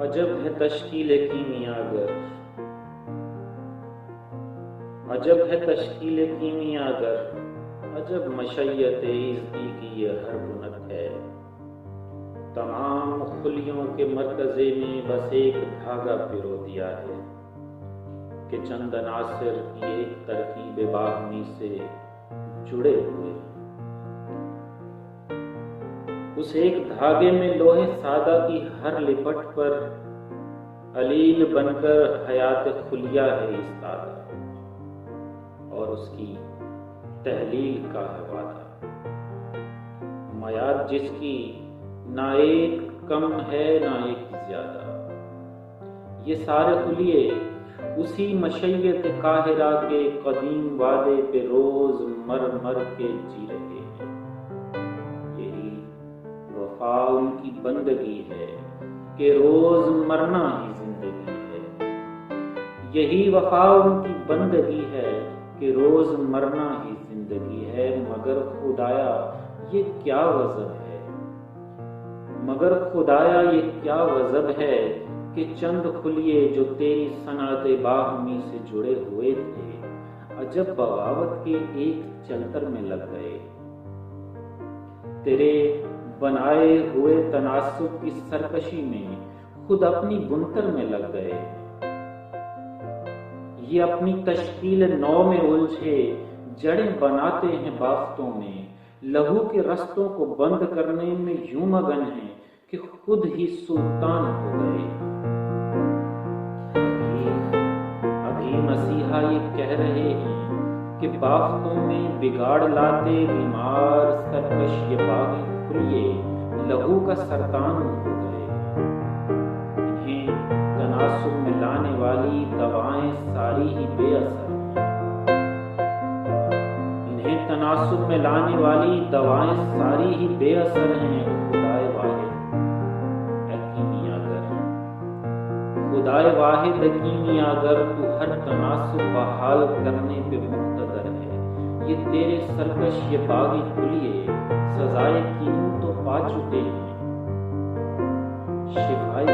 عجب ہے تشکیل کیمیاگر، عجب ہے تشکیل کیمیاگر، عجب مشیت ایزدی کی یہ ہر بنت ہے۔ تمام خلیوں کے مرکزے میں بس ایک دھاگا پرو دیا ہے کہ چند عناصر کی ایک ترکیب باہمی سے جڑے ہوئے ہیں۔ اس ایک دھاگے میں لوہے سادہ کی ہر لپٹ پر علیل بن کر حیات خلیہ ہے ایستادہ، اور اس کی تحلیل کا ہے وعدہ۔ میعاد جس کی نہ ایک کم ہے نہ ایک زیادہ، یہ سارے خلیے اسی مشیت قاہرہ کے قدیم وعدے پہ روز مر مر کے جی رہے ہیں۔ یہی وفا ان کی بندگی ہے کہ روز مرنا ہی زندگی ہے۔ یہی وفا ان کی بندگی ہے کہ روز مرنا ہی زندگی ہے۔ مگر خدایا یہ کیا غضب ہے، مگر خدایا یہ کیا غضب ہے کہ چند خلیے جو تیری صنعت باہمی سے جڑے ہوئے تھے، عجب بغاوت کے ایک چلتر میں لگ گئے۔ تیرے بنائے ہوئے تناسب کی سرکشی میں خود اپنی بنکر میں لگ گئے۔ یہ اپنی تشکیل نو میں الجھے جڑیں بناتے ہیں بافتوں میں، لہو کے رستوں کو بند کرنے میں یوں مگن ہیں کہ خود ہی سلطان ہو گئے۔ ابھی مسیحا یہ کہہ رہے ہیں کہ بافتوں میں بگاڑ لاتے بیمار سرکش یہ باغی خلیے لہو کا سرطان ہو گئے۔ انہیں تناسب میں لانے والی دوائیں ساری ہی بے اثر ہیں، انہیں تناسب میں لانے والی دوائیں ساری ہی بے اثر ہیں۔ خدائے واحد اے کیمیاگر، خدائے واحد اے کیمیاگر، تو ہر تناسب بحال کرنے پہ مقتدر ہے۔ یہ تیرے سرکش یہ باغی خلیے سزائے کیموں تو پا چکے ہیں، شفائے